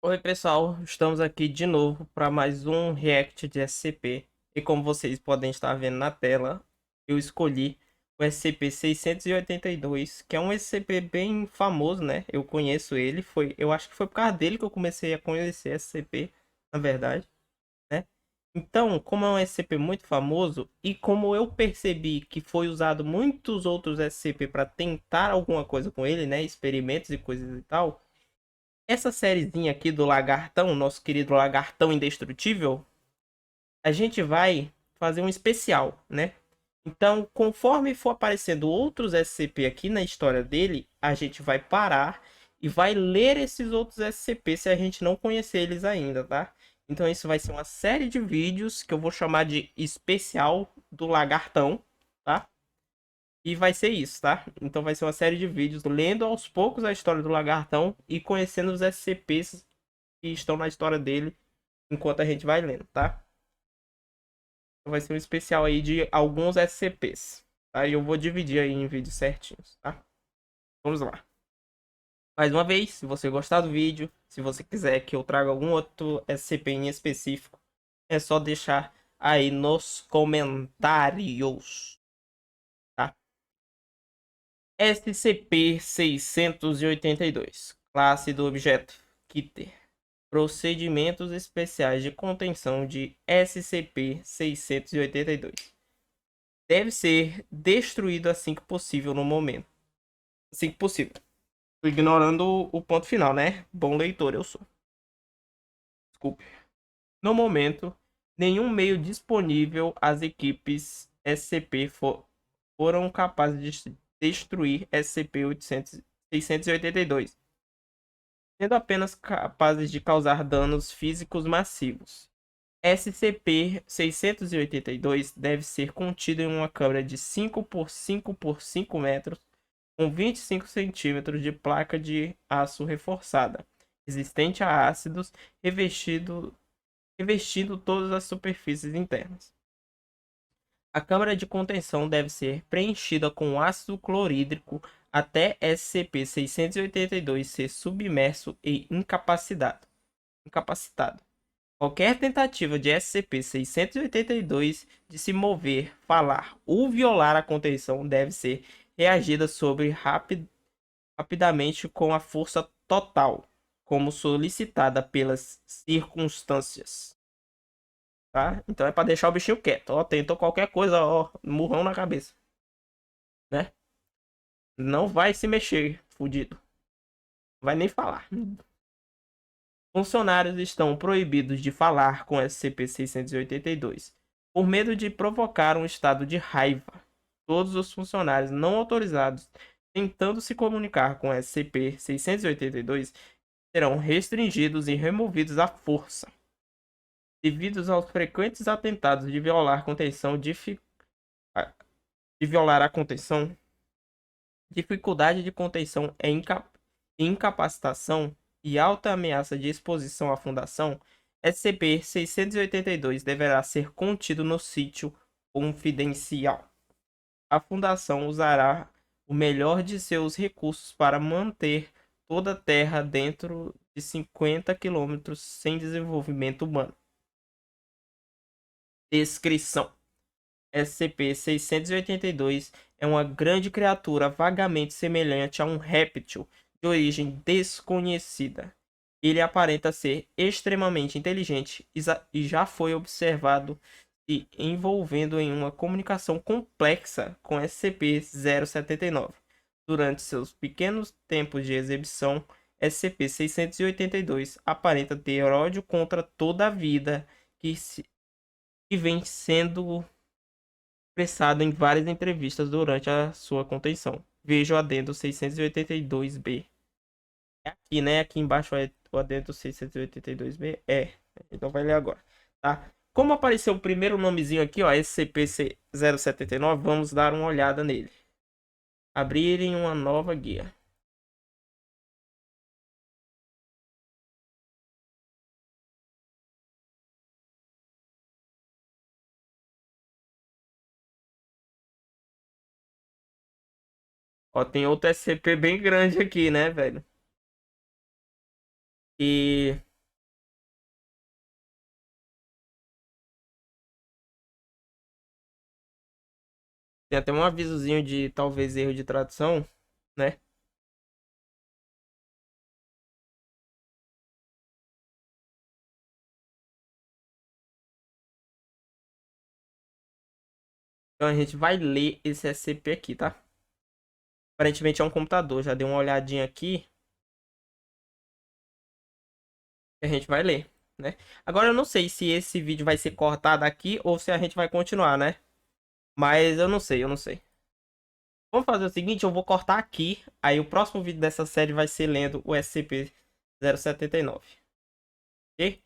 Oi, pessoal, estamos aqui de novo para mais um React de SCP. E como vocês podem estar vendo na tela, eu escolhi o SCP-682, que é um SCP bem famoso, né? Eu conheço ele, eu acho que foi por causa dele que eu comecei a conhecer SCP, na verdade, né? Então, como é um SCP muito famoso e como eu percebi que foi usado muitos outros SCP para tentar alguma coisa com ele, né? Experimentos e coisas e tal. Essa sériezinha aqui do Lagartão, nosso querido Lagartão Indestrutível, a gente vai fazer um especial, né? Então, conforme for aparecendo outros SCP aqui na história dele, a gente vai parar e vai ler esses outros SCP se a gente não conhecer eles ainda, tá? Então, isso vai ser uma série de vídeos que eu vou chamar de especial do Lagartão, tá? E vai ser isso, tá? Então vai ser uma série de vídeos lendo aos poucos a história do Lagartão e conhecendo os SCPs que estão na história dele enquanto a gente vai lendo, tá? Então vai ser um especial aí de alguns SCPs, tá? E eu vou dividir aí em vídeos certinhos, tá? Vamos lá. Mais uma vez, se você gostar do vídeo, se você quiser que eu traga algum outro SCP em específico, é só deixar aí nos comentários, tá? SCP-682, classe do objeto Kitter. Procedimentos especiais de contenção de SCP-682. Deve ser destruído assim que possível no momento. Assim que possível. Ignorando o ponto final, né? Bom leitor eu sou. Desculpe. No momento, nenhum meio disponível às equipes SCP foram capazes de destruir SCP-682, sendo apenas capazes de causar danos físicos massivos. SCP-682 deve ser contido em uma câmara de 5 por 5 por 5 metros, com 25 centímetros de placa de aço reforçada, resistente a ácidos, revestindo todas as superfícies internas. A câmara de contenção deve ser preenchida com ácido clorídrico até SCP-682 ser submerso e incapacitado. Qualquer tentativa de SCP-682 de se mover, falar ou violar a contenção deve ser reagida sobre rapidamente com a força total, como solicitada pelas circunstâncias, tá? Então é para deixar o bichinho quieto, ó, tentou qualquer coisa, ó, murrão na cabeça, né? Não vai se mexer, fudido. Vai nem falar. Funcionários estão proibidos de falar com SCP-682 por medo de provocar um estado de raiva. Todos os funcionários não autorizados tentando se comunicar com SCP-682 serão restringidos e removidos à força. Devido aos frequentes atentados de violar a contenção, dificuldade de contenção é incapacitação e alta ameaça de exposição à fundação, SCP-682 deverá ser contido no sítio confidencial. A fundação usará o melhor de seus recursos para manter toda a Terra dentro de 50 quilômetros sem desenvolvimento humano. Descrição: SCP-682 é uma grande criatura vagamente semelhante a um réptil de origem desconhecida. Ele aparenta ser extremamente inteligente e já foi observado se envolvendo em uma comunicação complexa com SCP-079. Durante seus pequenos tempos de exibição, SCP-682 aparenta ter ódio contra toda a vida que vem sendo expressado em várias entrevistas durante a sua contenção. Veja o adendo 682-B. É aqui, né? Aqui embaixo é o adendo 682-B. É. Então vai ler agora, tá? Como apareceu o primeiro nomezinho aqui, ó, SCP-079, vamos dar uma olhada nele. Abrirem uma nova guia. Ó, tem outro SCP bem grande aqui, né, velho? E Tem até um avisozinho de talvez erro de tradução, né? Então a gente vai ler esse SCP aqui, tá? Aparentemente é um computador. Já dei uma olhadinha aqui. E a gente vai ler, né? Agora eu não sei se esse vídeo vai ser cortado aqui ou se a gente vai continuar, né? Mas eu não sei, eu não sei. Vamos fazer o seguinte, eu vou cortar aqui. Aí o próximo vídeo dessa série vai ser lendo o SCP-079. Ok?